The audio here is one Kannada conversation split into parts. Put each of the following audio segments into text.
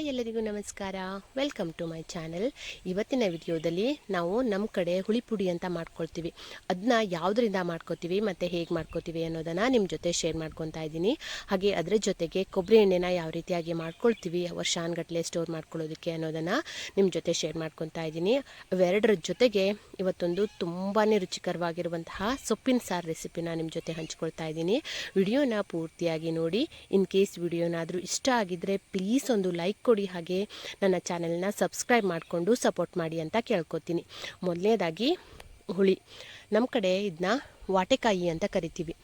ಎಲ್ಲರಿಗೂ ನಮಸ್ಕಾರ, ವೆಲ್ಕಮ್ ಟು ಮೈ ಚಾನೆಲ್. ಇವತ್ತಿನ ವಿಡಿಯೋದಲ್ಲಿ ನಾವು ನಮ್ಮ ಕಡೆ ಹುಳಿ ಪುಡಿ ಅಂತ ಮಾಡ್ಕೊಳ್ತೀವಿ. ಅದನ್ನ ಯಾವುದರಿಂದ ಮಾಡ್ಕೋತೀವಿ ಮತ್ತು ಹೇಗೆ ಮಾಡ್ಕೋತೀವಿ ಅನ್ನೋದನ್ನು ನಿಮ್ಮ ಜೊತೆ ಶೇರ್ ಮಾಡ್ಕೊತಾ ಇದ್ದೀನಿ. ಹಾಗೆ ಅದರ ಜೊತೆಗೆ ಕೊಬ್ಬರಿ ಎಣ್ಣೆನ ಯಾವ ರೀತಿಯಾಗಿ ಮಾಡ್ಕೊಳ್ತೀವಿ ವರ್ಷಾನುಗಟ್ಟಲೆ ಸ್ಟೋರ್ ಮಾಡ್ಕೊಳ್ಳೋದಕ್ಕೆ ಅನ್ನೋದನ್ನು ನಿಮ್ಮ ಜೊತೆ ಶೇರ್ ಮಾಡ್ಕೊತಾ ಇದ್ದೀನಿ. ಅವೆರಡರ ಜೊತೆಗೆ ಇವತ್ತೊಂದು ತುಂಬಾ ರುಚಿಕರವಾಗಿರುವಂತಹ ಸೊಪ್ಪಿನ ಸಾರು ರೆಸಿಪಿನ ನಿಮ್ಮ ಜೊತೆ ಹಂಚ್ಕೊಳ್ತಾ ಇದ್ದೀನಿ. ವಿಡಿಯೋನ ಪೂರ್ತಿಯಾಗಿ ನೋಡಿ. ಇನ್ ಕೇಸ್ ವಿಡಿಯೋನಾದರೂ ಇಷ್ಟ ಆಗಿದ್ದರೆ ಪ್ಲೀಸ್ ಒಂದು ಲೈಕ್ ಕೊಡಿ, ಹಾಗೆ ನನ್ನ ಚಾನೆಲ್ನ ಸಬ್ಸ್ಕ್ರೈಬ್ ಮಾಡಿಕೊಂಡು ಸಪೋರ್ಟ್ ಮಾಡಿ ಅಂತ ಕೇಳ್ಕೊತೀನಿ. ಮೊದಲನೇದಾಗಿ ಹುಳಿ, ನಮ್ಮ ಕಡೆ ಇದನ್ನ ವಾಟೆಕಾಯಿ ಅಂತ ಕರಿತೀವಿ.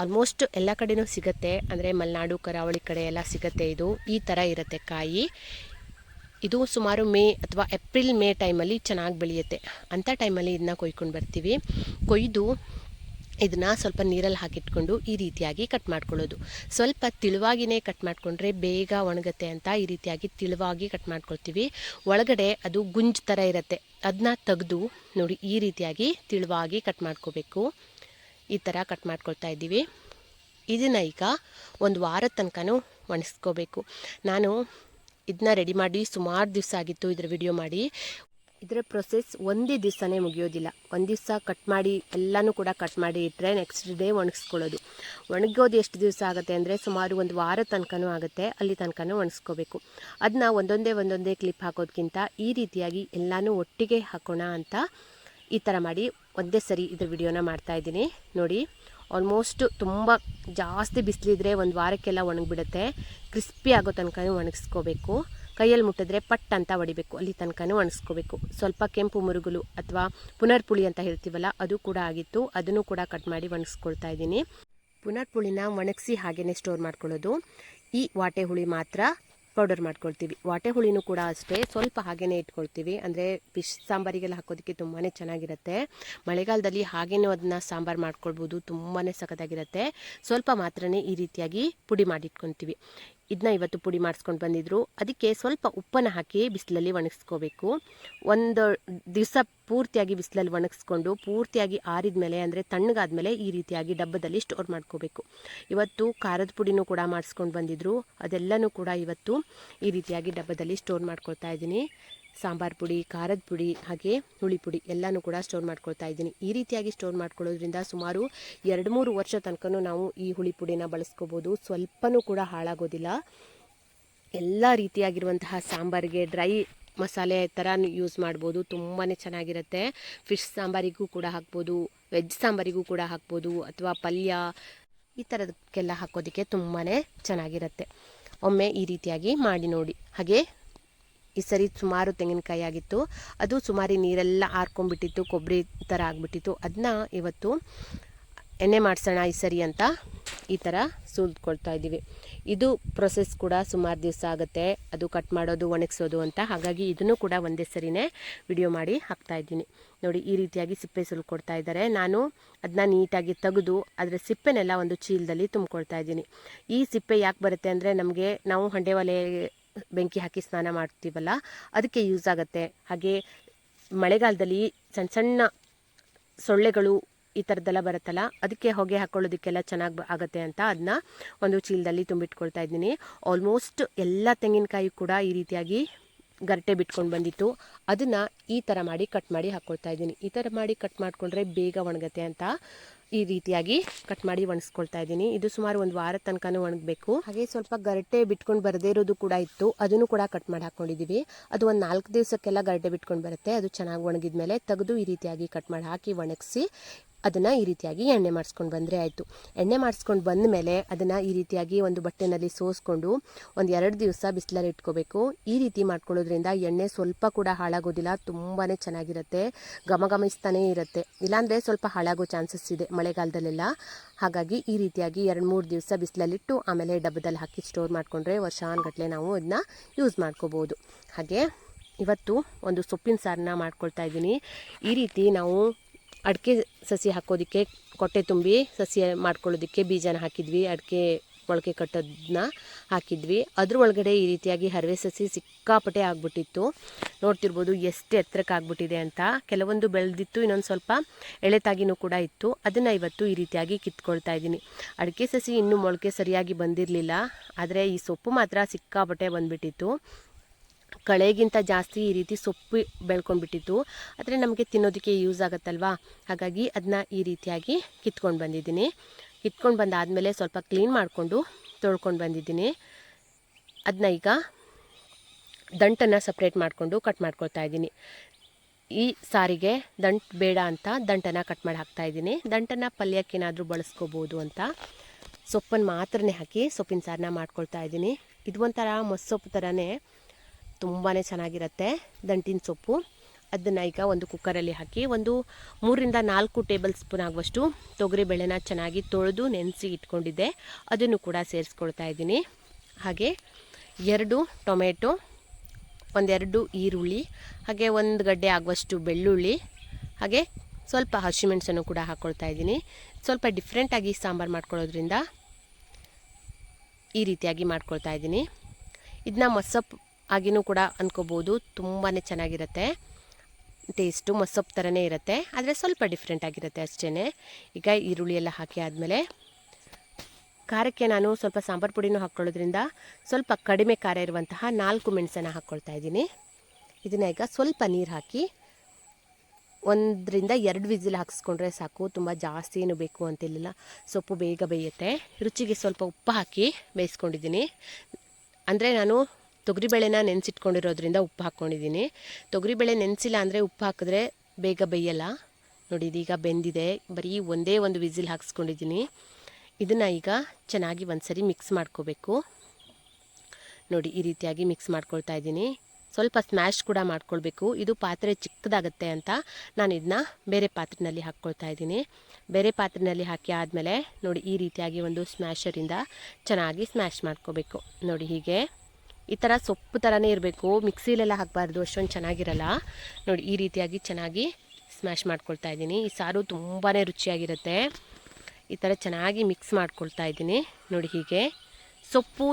ಆಲ್ಮೋಸ್ಟ್ ಎಲ್ಲ ಕಡೆನೂ ಸಿಗುತ್ತೆ, ಅಂದರೆ ಮಲೆನಾಡು ಕರಾವಳಿ ಕಡೆ ಎಲ್ಲ ಸಿಗುತ್ತೆ. ಇದು ಈ ಥರ ಇರುತ್ತೆ ಕಾಯಿ. ಇದು ಸುಮಾರು ಮೇ ಅಥವಾ ಏಪ್ರಿಲ್ ಮೇ ಟೈಮಲ್ಲಿ ಚೆನ್ನಾಗಿ ಬೆಳೆಯುತ್ತೆ. ಅಂಥ ಟೈಮಲ್ಲಿ ಇದನ್ನ ಕೊಯ್ಕೊಂಡು ಬರ್ತೀವಿ. ಕೊಯ್ದು ಇದನ್ನು ಸ್ವಲ್ಪ ನೀರಲ್ಲಿ ಹಾಕಿಟ್ಕೊಂಡು ಈ ರೀತಿಯಾಗಿ ಕಟ್ ಮಾಡ್ಕೊಳ್ಳೋದು. ಸ್ವಲ್ಪ ತಿಳುವಾಗಿಯೇ ಕಟ್ ಮಾಡಿಕೊಂಡ್ರೆ ಬೇಗ ಒಣಗುತ್ತೆ ಅಂತ ಈ ರೀತಿಯಾಗಿ ತಿಳುವಾಗಿ ಕಟ್ ಮಾಡ್ಕೊಳ್ತೀವಿ. ಒಳಗಡೆ ಅದು ಗುಂಜು ಥರ ಇರುತ್ತೆ, ಅದನ್ನ ತೆಗೆದು ನೋಡಿ ಈ ರೀತಿಯಾಗಿ ತಿಳುವಾಗಿ ಕಟ್ ಮಾಡ್ಕೋಬೇಕು. ಈ ಥರ ಕಟ್ ಮಾಡ್ಕೊಳ್ತಾ ಇದ್ದೀವಿ. ಇದನ್ನು ಈಗ ಒಂದು ವಾರದ ತನಕನೂ ಒಣಗಿಸ್ಕೋಬೇಕು. ನಾನು ಇದನ್ನ ರೆಡಿ ಮಾಡಿ ಸುಮಾರು ದಿವಸ ಆಗಿತ್ತು ಇದರ ವಿಡಿಯೋ ಮಾಡಿ. ಇದರ ಪ್ರೊಸೆಸ್ ಒಂದೇ ದಿವಸನೇ ಮುಗಿಯೋದಿಲ್ಲ. ಒಂದು ದಿವಸ ಕಟ್ ಮಾಡಿ ಎಲ್ಲನೂ ಕೂಡ ಕಟ್ ಮಾಡಿ ಇಟ್ಟರೆ ನೆಕ್ಸ್ಟ್ ಡೇ ಒಣಗಿಸ್ಕೊಳ್ಳೋದು. ಒಣಗೋದು ಎಷ್ಟು ದಿವಸ ಆಗುತ್ತೆ ಅಂದರೆ ಸುಮಾರು ಒಂದು ವಾರ ತನಕನೂ ಆಗುತ್ತೆ. ಅಲ್ಲಿ ತನಕನೂ ಒಣಗಿಸ್ಕೋಬೇಕು. ಅದನ್ನ ಒಂದೊಂದೇ ಕ್ಲಿಪ್ ಹಾಕೋದಕ್ಕಿಂತ ಈ ರೀತಿಯಾಗಿ ಎಲ್ಲನೂ ಒಟ್ಟಿಗೆ ಹಾಕೋಣ ಅಂತ ಈ ಥರ ಮಾಡಿ ಒಂದೇ ಸರಿ ಇದ್ರ ವಿಡಿಯೋನ ಮಾಡ್ತಾಯಿದ್ದೀನಿ. ನೋಡಿ, ಆಲ್ಮೋಸ್ಟ್ ತುಂಬ ಜಾಸ್ತಿ ಬಿಸಿಲಿದ್ರೆ ಒಂದು ವಾರಕ್ಕೆಲ್ಲ ಒಣಗಿಬಿಡುತ್ತೆ. ಕ್ರಿಸ್ಪಿ ಆಗೋ ತನಕ ಒಣಗಿಸ್ಕೋಬೇಕು. ಕೈಯಲ್ಲಿ ಮುಟ್ಟಿದ್ರೆ ಪಟ್ ಅಂತ ಹೊಡಿಬೇಕು, ಅಲ್ಲಿ ತನಕನೂ ಒಣಗಿಸ್ಕೋಬೇಕು. ಸ್ವಲ್ಪ ಕೆಂಪು ಮುರುಗುಲು ಅಥವಾ ಪುನರ್ಪುಳಿ ಅಂತ ಹೇಳ್ತೀವಲ್ಲ, ಅದು ಕೂಡ ಆಗಿತ್ತು. ಅದನ್ನು ಕೂಡ ಕಟ್ ಮಾಡಿ ಒಣಗಿಸ್ಕೊಳ್ತಾ ಇದ್ದೀನಿ. ಪುನರ್ಪುಳಿನ ಒಣಗಿಸಿ ಹಾಗೇ ಸ್ಟೋರ್ ಮಾಡ್ಕೊಳ್ಳೋದು. ಈ ವಾಟೆ ಹುಳಿ ಮಾತ್ರ ಪೌಡರ್ ಮಾಡ್ಕೊಳ್ತೀವಿ. ವಾಟೆ ಹುಳಿನೂ ಕೂಡ ಅಷ್ಟೇ ಸ್ವಲ್ಪ ಹಾಗೇ ಇಟ್ಕೊಳ್ತೀವಿ. ಅಂದರೆ ಫಿಶ್ ಸಾಂಬಾರಿಗೆಲ್ಲ ಹಾಕೋದಕ್ಕೆ ತುಂಬಾ ಚೆನ್ನಾಗಿರುತ್ತೆ. ಮಳೆಗಾಲದಲ್ಲಿ ಹಾಗೇನೂ ಅದನ್ನ ಸಾಂಬಾರು ಮಾಡ್ಕೊಳ್ಬೋದು, ತುಂಬಾ ಸಖತ್ತಾಗಿರುತ್ತೆ. ಸ್ವಲ್ಪ ಮಾತ್ರನೇ ಈ ರೀತಿಯಾಗಿ ಪುಡಿ ಮಾಡಿಟ್ಕೊತೀವಿ. ಇದನ್ನ ಇವತ್ತು ಪುಡಿ ಮಾಡಿಸ್ಕೊಂಡು ಬಂದಿದ್ರು. ಅದಕ್ಕೆ ಸ್ವಲ್ಪ ಉಪ್ಪನ್ನು ಹಾಕಿ ಬಿಸಿಲಲ್ಲಿ ಒಣಗಿಸ್ಕೋಬೇಕು. ಒಂದು ದಿವಸ ಪೂರ್ತಿಯಾಗಿ ಬಿಸಿಲಲ್ಲಿ ಒಣಗಿಸ್ಕೊಂಡು ಪೂರ್ತಿಯಾಗಿ ಆರಿದ ಮೇಲೆ, ಅಂದರೆ ತಣ್ಣಗಾದ್ಮೇಲೆ ಈ ರೀತಿಯಾಗಿ ಡಬ್ಬದಲ್ಲಿ ಸ್ಟೋರ್ ಮಾಡ್ಕೋಬೇಕು. ಇವತ್ತು ಖಾರದ ಪುಡಿನೂ ಕೂಡ ಮಾಡಿಸ್ಕೊಂಡು ಬಂದಿದ್ರು. ಅದೆಲ್ಲನೂ ಕೂಡ ಇವತ್ತು ಈ ರೀತಿಯಾಗಿ ಡಬ್ಬದಲ್ಲಿ ಸ್ಟೋರ್ ಮಾಡ್ಕೊಳ್ತಾ ಇದ್ದೀನಿ. ಸಾಂಬಾರು ಪುಡಿ, ಖಾರದ ಪುಡಿ, ಹಾಗೆ ಹುಳಿ ಪುಡಿ ಎಲ್ಲನೂ ಕೂಡ ಸ್ಟೋರ್ ಮಾಡ್ಕೊಳ್ತಾ ಇದ್ದೀನಿ. ಈ ರೀತಿಯಾಗಿ ಸ್ಟೋರ್ ಮಾಡ್ಕೊಳ್ಳೋದ್ರಿಂದ ಸುಮಾರು 2-3 ವರ್ಷ ತನಕನೂ ನಾವು ಈ ಹುಳಿ ಪುಡಿನ ಬಳಸ್ಕೋಬೋದು. ಸ್ವಲ್ಪನೂ ಕೂಡ ಹಾಳಾಗೋದಿಲ್ಲ. ಎಲ್ಲ ರೀತಿಯಾಗಿರುವಂತಹ ಸಾಂಬಾರಿಗೆ ಡ್ರೈ ಮಸಾಲೆ ಥರ ಯೂಸ್ ಮಾಡ್ಬೋದು. ತುಂಬಾ ಚೆನ್ನಾಗಿರುತ್ತೆ. ಫಿಶ್ ಸಾಂಬಾರಿಗೂ ಕೂಡ ಹಾಕ್ಬೋದು, ವೆಜ್ ಸಾಂಬಾರಿಗೂ ಕೂಡ ಹಾಕ್ಬೋದು, ಅಥವಾ ಪಲ್ಯ ಈ ಥರದಕ್ಕೆಲ್ಲ ಹಾಕೋದಕ್ಕೆ ತುಂಬಾ ಚೆನ್ನಾಗಿರುತ್ತೆ. ಒಮ್ಮೆ ಈ ರೀತಿಯಾಗಿ ಮಾಡಿ ನೋಡಿ. ಹಾಗೆ ಈ ಸರಿ ಸುಮಾರು ತೆಂಗಿನಕಾಯಿ ಆಗಿತ್ತು, ಅದು ಸುಮಾರು ನೀರೆಲ್ಲ ಆರ್ಕೊಂಡ್ಬಿಟ್ಟಿತ್ತು, ಕೊಬ್ಬರಿ ಥರ ಆಗಿಬಿಟ್ಟಿತ್ತು. ಅದನ್ನ ಇವತ್ತು ಎಣ್ಣೆ ಮಾಡಿಸೋಣ ಈ ಸರಿ ಅಂತ ಈ ಥರ ಸುಲಿದ್ಕೊಳ್ತಾ ಇದ್ದೀವಿ. ಇದು ಪ್ರೊಸೆಸ್ ಕೂಡ ಸುಮಾರು ದಿವಸ ಆಗುತ್ತೆ, ಅದು ಕಟ್ ಮಾಡೋದು ಒಣಗಿಸೋದು ಅಂತ. ಹಾಗಾಗಿ ಇದನ್ನು ಕೂಡ ಒಂದೇ ಸರಿನೇ ವಿಡಿಯೋ ಮಾಡಿ ಹಾಕ್ತಾಯಿದ್ದೀನಿ. ನೋಡಿ, ಈ ರೀತಿಯಾಗಿ ಸಿಪ್ಪೆ ಸುಲ್ಕೊಡ್ತಾ ಇದ್ದಾರೆ. ನಾನು ಅದನ್ನ ನೀಟಾಗಿ ತೆಗೆದು ಅದರ ಸಿಪ್ಪೆನೆಲ್ಲ ಒಂದು ಚೀಲದಲ್ಲಿ ತುಂಬ್ಕೊಳ್ತಾ ಇದ್ದೀನಿ. ಈ ಸಿಪ್ಪೆ ಯಾಕೆ ಬರುತ್ತೆ ಅಂದರೆ ನಾವು ಹಂಡೆ ಒಲೆ ಬೆಂಕಿ ಹಾಕಿ ಸ್ನಾನ ಮಾಡ್ತೀವಲ್ಲ, ಅದಕ್ಕೆ ಯೂಸ್ ಆಗುತ್ತೆ. ಹಾಗೆ ಮಳೆಗಾಲದಲ್ಲಿ ಸಣ್ಣ ಸಣ್ಣ ಸೊಳ್ಳೆಗಳು ಈ ಥರದ್ದೆಲ್ಲ ಬರುತ್ತಲ್ಲ, ಅದಕ್ಕೆ ಹೊಗೆ ಹಾಕ್ಕೊಳ್ಳೋದಕ್ಕೆಲ್ಲ ಚೆನ್ನಾಗಿ ಆಗುತ್ತೆ ಅಂತ ಅದನ್ನ ಒಂದು ಚೀಲದಲ್ಲಿ ತುಂಬಿಟ್ಕೊಳ್ತಾ ಇದ್ದೀನಿ. ಆಲ್ಮೋಸ್ಟ್ ಎಲ್ಲ ತೆಂಗಿನಕಾಯಿ ಕೂಡ ಈ ರೀತಿಯಾಗಿ ಗರಟೆ ಬಿಟ್ಕೊಂಡು ಬಂದಿತ್ತು. ಅದನ್ನು ಈ ಥರ ಮಾಡಿ ಕಟ್ ಮಾಡಿ ಹಾಕ್ಕೊಳ್ತಾ ಇದ್ದೀನಿ. ಈ ಥರ ಮಾಡಿ ಕಟ್ ಮಾಡಿಕೊಂಡ್ರೆ ಬೇಗ ಒಣಗುತ್ತೆ ಅಂತ ಈ ರೀತಿಯಾಗಿ ಕಟ್ ಮಾಡಿ ಒಣಗಿಸ್ಕೊಳ್ತಾ ಇದ್ದೀನಿ. ಇದು ಸುಮಾರು ಒಂದು ವಾರ ತನಕನೂ ಒಣಗಬೇಕು. ಹಾಗೆ ಸ್ವಲ್ಪ ಗರಟೆ ಬಿಟ್ಕೊಂಡು ಬರದೇ ಇರೋದು ಕೂಡ ಇತ್ತು, ಅದನ್ನು ಕೂಡ ಕಟ್ ಮಾಡಿ ಹಾಕ್ಕೊಂಡಿದ್ದೀವಿ. ಅದು ಒಂದು 4 ದಿವಸಕ್ಕೆಲ್ಲ ಗರಟೆ ಬಿಟ್ಕೊಂಡು ಬರುತ್ತೆ. ಅದು ಚೆನ್ನಾಗಿ ಒಣಗಿದ್ಮೇಲೆ ತೆಗೆದು ಈ ರೀತಿಯಾಗಿ ಕಟ್ ಮಾಡಿ ಹಾಕಿ ಒಣಗಿಸಿ ಅದನ್ನು ಈ ರೀತಿಯಾಗಿ ಎಣ್ಣೆ ಮಾಡಿಸ್ಕೊಂಡು ಬಂದರೆ ಆಯಿತು. ಎಣ್ಣೆ ಮಾಡಿಸ್ಕೊಂಡು ಬಂದ ಮೇಲೆ ಅದನ್ನು ಈ ರೀತಿಯಾಗಿ ಒಂದು ಬಟ್ಟೆನಲ್ಲಿ ಸೋಸ್ಕೊಂಡು ಒಂದು 2 ದಿವಸ ಬಿಸಿಲಲ್ಲಿ ಇಟ್ಕೋಬೇಕು. ಈ ರೀತಿ ಮಾಡ್ಕೊಳ್ಳೋದ್ರಿಂದ ಎಣ್ಣೆ ಸ್ವಲ್ಪ ಕೂಡ ಹಾಳಾಗೋದಿಲ್ಲ, ತುಂಬಾ ಚೆನ್ನಾಗಿರುತ್ತೆ, ಘಮಘಮಿಸ್ತಾನೇ ಇರುತ್ತೆ. ಇಲ್ಲಾಂದರೆ ಸ್ವಲ್ಪ ಹಾಳಾಗೋ ಚಾನ್ಸಸ್ ಇದೆ ಮಳೆಗಾಲದಲ್ಲೆಲ್ಲ. ಹಾಗಾಗಿ ಈ ರೀತಿಯಾಗಿ 2-3 ದಿವಸ ಬಿಸಿಲಲ್ಲಿಟ್ಟು ಆಮೇಲೆ ಡಬ್ಬದಲ್ಲಿ ಹಾಕಿ ಸ್ಟೋರ್ ಮಾಡಿಕೊಂಡ್ರೆ ವರ್ಷಾನುಗಟ್ಟಲೆ ನಾವು ಅದನ್ನ ಯೂಸ್ ಮಾಡ್ಕೋಬೋದು. ಹಾಗೆ ಇವತ್ತು ಒಂದು ಸೊಪ್ಪಿನ ಸಾರನ್ನ ಮಾಡ್ಕೊಳ್ತಾ ಇದ್ದೀನಿ. ಈ ರೀತಿ ನಾವು ಅಡಿಕೆ ಸಸಿ ಹಾಕೋದಕ್ಕೆ ಕೊಟ್ಟೆ ತುಂಬಿ ಸಸಿ ಮಾಡ್ಕೊಳ್ಳೋದಕ್ಕೆ ಬೀಜನ ಹಾಕಿದ್ವಿ. ಅಡಿಕೆ ಮೊಳಕೆ ಕಟ್ಟೋದನ್ನ ಹಾಕಿದ್ವಿ. ಅದ್ರ ಒಳಗಡೆ ಈ ರೀತಿಯಾಗಿ ಹರವೆ ಸಸಿ ಸಿಕ್ಕಾಪಟ್ಟೆ ಆಗ್ಬಿಟ್ಟಿತ್ತು. ನೋಡ್ತಿರ್ಬೋದು ಎಷ್ಟು ಎತ್ತರಕ್ಕೆ ಆಗ್ಬಿಟ್ಟಿದೆ ಅಂತ. ಕೆಲವೊಂದು ಬೆಳೆದಿತ್ತು, ಇನ್ನೊಂದು ಸ್ವಲ್ಪ ಎಳೆತಾಗಿನೂ ಕೂಡ ಇತ್ತು. ಅದನ್ನು ಇವತ್ತು ಈ ರೀತಿಯಾಗಿ ಕಿತ್ಕೊಳ್ತಾ ಇದ್ದೀನಿ. ಅಡಿಕೆ ಸಸಿ ಇನ್ನೂ ಮೊಳಕೆ ಸರಿಯಾಗಿ ಬಂದಿರಲಿಲ್ಲ, ಆದರೆ ಈ ಸೊಪ್ಪು ಮಾತ್ರ ಸಿಕ್ಕಾಪಟ್ಟೆ ಬಂದುಬಿಟ್ಟಿತ್ತು. ಕಳೆಗಿಂತ ಜಾಸ್ತಿ ಈ ರೀತಿ ಸೊಪ್ಪು ಬೆಳ್ಕೊಂಡ್ಬಿಟ್ಟಿತ್ತು. ಆದರೆ ನಮಗೆ ತಿನ್ನೋದಕ್ಕೆ ಯೂಸ್ ಆಗುತ್ತಲ್ವಾ, ಹಾಗಾಗಿ ಅದನ್ನ ಈ ರೀತಿಯಾಗಿ ಕಿತ್ಕೊಂಡು ಬಂದಿದ್ದೀನಿ. ಕಿತ್ಕೊಂಡು ಬಂದಾದಮೇಲೆ ಸ್ವಲ್ಪ ಕ್ಲೀನ್ ಮಾಡಿಕೊಂಡು ತೊಳ್ಕೊಂಡು ಬಂದಿದ್ದೀನಿ. ಅದನ್ನ ಈಗ ದಂಟನ್ನು ಸಪ್ರೇಟ್ ಮಾಡಿಕೊಂಡು ಕಟ್ ಮಾಡ್ಕೊಳ್ತಾ ಇದ್ದೀನಿ. ಈ ಸಾರಿಗೆ ದಂಟು ಬೇಡ ಅಂತ ದಂಟನ್ನು ಕಟ್ ಮಾಡಿ ಹಾಕ್ತಾಯಿದ್ದೀನಿ. ದಂಟನ್ನು ಪಲ್ಯಕ್ಕೇನಾದರೂ ಬಳಸ್ಕೋಬೋದು ಅಂತ ಸೊಪ್ಪನ್ನು ಮಾತ್ರನೇ ಹಾಕಿ ಸೊಪ್ಪಿನ ಸಾರನ್ನ ಮಾಡ್ಕೊಳ್ತಾ ಇದ್ದೀನಿ. ಇದು ಒಂಥರ ಮೊಸೊಪ್ಪು ಥರನೇ ತುಂಬಾ ಚೆನ್ನಾಗಿರುತ್ತೆ ದಂಟಿನ ಸೊಪ್ಪು. ಅದನ್ನು ಈಗ ಒಂದು ಕುಕ್ಕರಲ್ಲಿ ಹಾಕಿ ಒಂದು 3ರಿಂದ 4 ಟೇಬಲ್ ಸ್ಪೂನ್ ಆಗುವಷ್ಟು ತೊಗರಿಬೇಳೆನ ಚೆನ್ನಾಗಿ ತೊಳೆದು ನೆನೆಸಿ ಇಟ್ಕೊಂಡಿದ್ದೆ, ಅದನ್ನು ಕೂಡ ಸೇರಿಸ್ಕೊಳ್ತಾ ಇದ್ದೀನಿ. ಹಾಗೆ 2 ಟೊಮೆಟೊ, 1-2 ಈರುಳ್ಳಿ, ಹಾಗೆ 1 ಗಡ್ಡೆ ಆಗುವಷ್ಟು ಬೆಳ್ಳುಳ್ಳಿ, ಹಾಗೆ ಸ್ವಲ್ಪ ಹಸಿಮೆಣಸನ್ನು ಕೂಡ ಹಾಕ್ಕೊಳ್ತಾ ಇದ್ದೀನಿ. ಸ್ವಲ್ಪ ಡಿಫ್ರೆಂಟಾಗಿ ಸಾಂಬಾರು ಮಾಡ್ಕೊಳ್ಳೋದ್ರಿಂದ ಈ ರೀತಿಯಾಗಿ ಮಾಡ್ಕೊಳ್ತಾ ಇದ್ದೀನಿ. ಇದನ್ನ ಮೊಸಪ್ಪು ಆಗಿನೂ ಕೂಡ ಅಂದ್ಕೋಬೋದು, ತುಂಬಾ ಚೆನ್ನಾಗಿರುತ್ತೆ. ಟೇಸ್ಟು ಮೊಸಪ್ಪು ಥರನೇ ಇರುತ್ತೆ, ಆದರೆ ಸ್ವಲ್ಪ ಡಿಫ್ರೆಂಟ್ ಆಗಿರುತ್ತೆ ಅಷ್ಟೇ. ಈಗ ಈರುಳ್ಳಿ ಎಲ್ಲ ಹಾಕಿ ಆದಮೇಲೆ ಖಾರಕ್ಕೆ ನಾನು ಸ್ವಲ್ಪ ಸಾಂಬಾರು ಪುಡಿನೂ ಹಾಕ್ಕೊಳ್ಳೋದ್ರಿಂದ ಸ್ವಲ್ಪ ಕಡಿಮೆ ಖಾರ ಇರುವಂತಹ 4 ಮೆಣಸನ್ನು ಹಾಕ್ಕೊಳ್ತಾ ಇದ್ದೀನಿ. ಇದನ್ನು ಈಗ ಸ್ವಲ್ಪ ನೀರು ಹಾಕಿ 1ರಿಂದ 2 ವಿಸಿಲ್ ಹಾಕಿಸ್ಕೊಂಡ್ರೆ ಸಾಕು. ತುಂಬ ಜಾಸ್ತಿ ಏನು ಬೇಕು ಅಂತಿಲ್ಲ, ಸೊಪ್ಪು ಬೇಗ ಬೇಯುತ್ತೆ. ರುಚಿಗೆ ಸ್ವಲ್ಪ ಉಪ್ಪು ಹಾಕಿ ಬೇಯಿಸ್ಕೊಂಡಿದ್ದೀನಿ. ಅಂದರೆ ನಾನು ತೊಗರಿಬೇಳೆನ ನೆನೆಸಿಟ್ಕೊಂಡಿರೋದ್ರಿಂದ ಉಪ್ಪು ಹಾಕ್ಕೊಂಡಿದ್ದೀನಿ. ತೊಗರಿಬೇಳೆ ನೆನೆಸಿಲ್ಲ ಅಂದರೆ ಉಪ್ಪು ಹಾಕಿದ್ರೆ ಬೇಗ ಬೇಯಲ್ಲ. ನೋಡಿ ಇದೀಗ ಬೆಂದಿದೆ, ಬರೀ ಒಂದೇ ಒಂದು ವಿಸಿಲ್ ಹಾಕ್ಸ್ಕೊಂಡಿದ್ದೀನಿ. ಇದನ್ನು ಈಗ ಚೆನ್ನಾಗಿ ಒಂದ್ಸರಿ ಮಿಕ್ಸ್ ಮಾಡ್ಕೋಬೇಕು. ನೋಡಿ ಈ ರೀತಿಯಾಗಿ ಮಿಕ್ಸ್ ಮಾಡ್ಕೊಳ್ತಾ ಇದ್ದೀನಿ. ಸ್ವಲ್ಪ ಸ್ಮ್ಯಾಶ್ ಕೂಡ ಮಾಡ್ಕೊಳ್ಬೇಕು. ಇದು ಪಾತ್ರೆ ಚಿಕ್ಕದಾಗುತ್ತೆ ಅಂತ ನಾನು ಇದನ್ನ ಬೇರೆ ಪಾತ್ರೆಯಲ್ಲಿ ಹಾಕ್ಕೊಳ್ತಾ ಇದ್ದೀನಿ. ಬೇರೆ ಪಾತ್ರೆಯಲ್ಲಿ ಹಾಕಿ ಆದಮೇಲೆ ನೋಡಿ ಈ ರೀತಿಯಾಗಿ ಒಂದು ಸ್ಮ್ಯಾಶರಿಂದ ಚೆನ್ನಾಗಿ ಸ್ಮ್ಯಾಶ್ ಮಾಡ್ಕೋಬೇಕು. ನೋಡಿ ಹೀಗೆ ಈ ಥರ ಸೊಪ್ಪು ಥರನೇ ಇರಬೇಕು, ಮಿಕ್ಸಿಲೆಲ್ಲ ಹಾಕಬಾರ್ದು, ಅಷ್ಟೊಂದು ಚೆನ್ನಾಗಿರಲ್ಲ. ನೋಡಿ ಈ ರೀತಿಯಾಗಿ ಚೆನ್ನಾಗಿ ಸ್ಮ್ಯಾಶ್ ಮಾಡ್ಕೊಳ್ತಾ ಇದ್ದೀನಿ. ಈ ಸಾರು ತುಂಬಾ ರುಚಿಯಾಗಿರುತ್ತೆ. ಈ ಥರ ಚೆನ್ನಾಗಿ ಮಿಕ್ಸ್ ಮಾಡ್ಕೊಳ್ತಾ ಇದ್ದೀನಿ. ನೋಡಿ ಹೀಗೆ ಸೊಪ್ಪು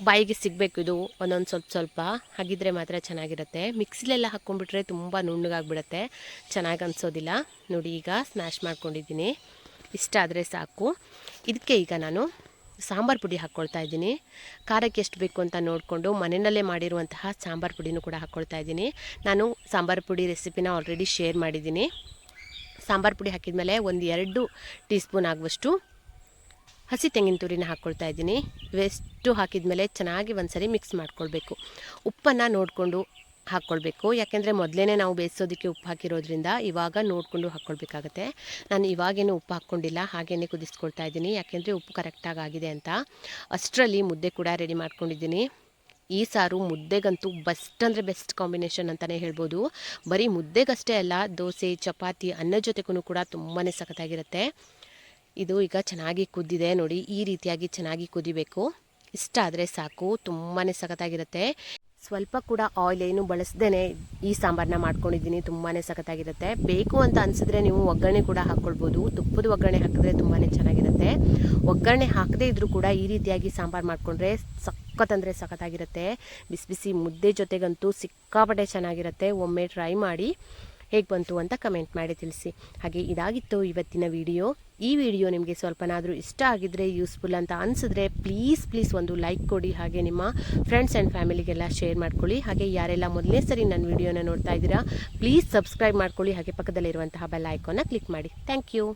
ಬಾಯಿಗೆ ಸಿಗಬೇಕು, ಇದು ಒಂದೊಂದು ಸ್ವಲ್ಪ ಹಾಗಿದ್ರೆ ಮಾತ್ರ ಚೆನ್ನಾಗಿರುತ್ತೆ. ಮಿಕ್ಸಿಲೆಲ್ಲ ಹಾಕ್ಕೊಂಡ್ಬಿಟ್ರೆ ತುಂಬ ನುಣ್ಣಗಾಗ್ಬಿಡುತ್ತೆ, ಚೆನ್ನಾಗಿ ಅನಿಸೋದಿಲ್ಲ. ನೋಡಿ ಈಗ ಸ್ಮ್ಯಾಶ್ ಮಾಡ್ಕೊಂಡಿದ್ದೀನಿ, ಇಷ್ಟ ಆದರೆ ಸಾಕು. ಇದಕ್ಕೆ ಈಗ ನಾನು ಸಾಂಬಾರು ಪುಡಿ ಹಾಕ್ಕೊಳ್ತಾ ಇದ್ದೀನಿ. ಖಾರಕ್ಕೆ ಎಷ್ಟು ಬೇಕು ಅಂತ ನೋಡಿಕೊಂಡು ಮನೆಯಲ್ಲೇ ಮಾಡಿರುವಂತಹ ಸಾಂಬಾರು ಪುಡಿನೂ ಕೂಡ ಹಾಕ್ಕೊಳ್ತಾ ಇದ್ದೀನಿ. ನಾನು ಸಾಂಬಾರು ಪುಡಿ ರೆಸಿಪಿನ ಆಲ್ರೆಡಿ ಶೇರ್ ಮಾಡಿದ್ದೀನಿ. ಸಾಂಬಾರು ಪುಡಿ ಹಾಕಿದ್ಮೇಲೆ 1-2 ಟೀ ಸ್ಪೂನ್ ಆಗುವಷ್ಟು ಹಸಿ ತೆಂಗಿನ ತುರಿನ ಹಾಕ್ಕೊಳ್ತಾ ಇದ್ದೀನಿ. ಇವೆಷ್ಟು ಹಾಕಿದ್ಮೇಲೆ ಚೆನ್ನಾಗಿ ಒಂದ್ಸರಿ ಮಿಕ್ಸ್ ಮಾಡ್ಕೊಳ್ಬೇಕು. ಉಪ್ಪನ್ನು ನೋಡಿಕೊಂಡು ಹಾಕ್ಕೊಳ್ಬೇಕು, ಯಾಕೆಂದರೆ ಮೊದಲೇ ನಾವು ಬೇಯಿಸೋದಕ್ಕೆ ಉಪ್ಪು ಹಾಕಿರೋದ್ರಿಂದ ಇವಾಗ ನೋಡಿಕೊಂಡು ಹಾಕ್ಕೊಳ್ಬೇಕಾಗತ್ತೆ. ನಾನು ಇವಾಗೇನು ಉಪ್ಪು ಹಾಕ್ಕೊಂಡಿಲ್ಲ, ಹಾಗೇ ಕುದಿಸ್ಕೊಳ್ತಾ ಇದ್ದೀನಿ, ಯಾಕೆಂದರೆ ಉಪ್ಪು ಕರೆಕ್ಟಾಗಿ ಆಗಿದೆ ಅಂತ. ಅಷ್ಟರಲ್ಲಿ ಮುದ್ದೆ ಕೂಡ ರೆಡಿ ಮಾಡ್ಕೊಂಡಿದ್ದೀನಿ. ಈ ಸಾರು ಮುದ್ದೆಗಂತೂ ಬೆಸ್ಟ್ ಅಂದರೆ ಬೆಸ್ಟ್ ಕಾಂಬಿನೇಷನ್ ಅಂತಲೇ ಹೇಳ್ಬೋದು. ಬರೀ ಮುದ್ದೆಗಷ್ಟೇ ಅಲ್ಲ, ದೋಸೆ, ಚಪಾತಿ, ಅನ್ನ ಜೊತೆಗೂ ಕೂಡ ತುಂಬಾ ಸಖತ್ತಾಗಿರುತ್ತೆ. ಇದು ಈಗ ಚೆನ್ನಾಗಿ ಕುದ್ದಿದೆ. ನೋಡಿ ಈ ರೀತಿಯಾಗಿ ಚೆನ್ನಾಗಿ ಕುದಿಬೇಕು, ಇಷ್ಟ ಆದರೆ ಸಾಕು, ತುಂಬಾ ಸಖತ್ತಾಗಿರುತ್ತೆ. ಸ್ವಲ್ಪ ಕೂಡ ಆಯಿಲ್ ಏನು ಬಳಸ್ದೇ ಈ ಸಾಂಬಾರನ್ನ ಮಾಡ್ಕೊಂಡಿದ್ದೀನಿ. ತುಂಬಾ ಸಖತ್ತಾಗಿರುತ್ತೆ. ಬೇಕು ಅಂತ ಅನಿಸಿದ್ರೆ ನೀವು ಒಗ್ಗರಣೆ ಕೂಡ ಹಾಕ್ಕೊಳ್ಬೋದು. ತುಪ್ಪದ ಒಗ್ಗರಣೆ ಹಾಕಿದ್ರೆ ತುಂಬಾ ಚೆನ್ನಾಗಿರುತ್ತೆ. ಒಗ್ಗರಣೆ ಹಾಕದೇ ಇದ್ದರೂ ಕೂಡ ಈ ರೀತಿಯಾಗಿ ಸಾಂಬಾರು ಮಾಡಿಕೊಂಡ್ರೆ ಸಖತ್ತಂದರೆ ಸಖತ್ತಾಗಿರುತ್ತೆ. ಬಿಸಿ ಬಿಸಿ ಮುದ್ದೆ ಜೊತೆಗಂತೂ ಸಿಕ್ಕಾಪಟ್ಟೆ ಚೆನ್ನಾಗಿರುತ್ತೆ. ಒಮ್ಮೆ ಟ್ರೈ ಮಾಡಿ ಹೇಗೆ ಬಂತು ಅಂತ ಕಮೆಂಟ್ ಮಾಡಿ ತಿಳಿಸಿ. ಹಾಗೆ ಇದಾಗಿತ್ತು ಇವತ್ತಿನ ವಿಡಿಯೋ. ಈ ವಿಡಿಯೋ ನಿಮಗೆ ಸ್ವಲ್ಪನಾದರೂ ಇಷ್ಟ ಆಗಿದ್ದರೆ, ಯೂಸ್ಫುಲ್ ಅಂತ ಅನಿಸಿದ್ರೆ ಪ್ಲೀಸ್ ಒಂದು ಲೈಕ್ ಕೊಡಿ. ಹಾಗೆ ನಿಮ್ಮ ಫ್ರೆಂಡ್ಸ್ ಆ್ಯಂಡ್ ಫ್ಯಾಮಿಲಿಗೆಲ್ಲ ಶೇರ್ ಮಾಡ್ಕೊಳ್ಳಿ. ಹಾಗೆ ಯಾರೆಲ್ಲ ಮೊದಲನೇ ಸರಿ ನನ್ನ ವಿಡಿಯೋನ ನೋಡ್ತಾ ಇದ್ದೀರಾ, ಪ್ಲೀಸ್ ಸಬ್ಸ್ಕ್ರೈಬ್ ಮಾಡ್ಕೊಳ್ಳಿ. ಹಾಗೆ ಪಕ್ಕದಲ್ಲಿರುವಂತಹ ಬೆಲ್ ಐಕಾನ್ನ ಕ್ಲಿಕ್ ಮಾಡಿ. Thank you.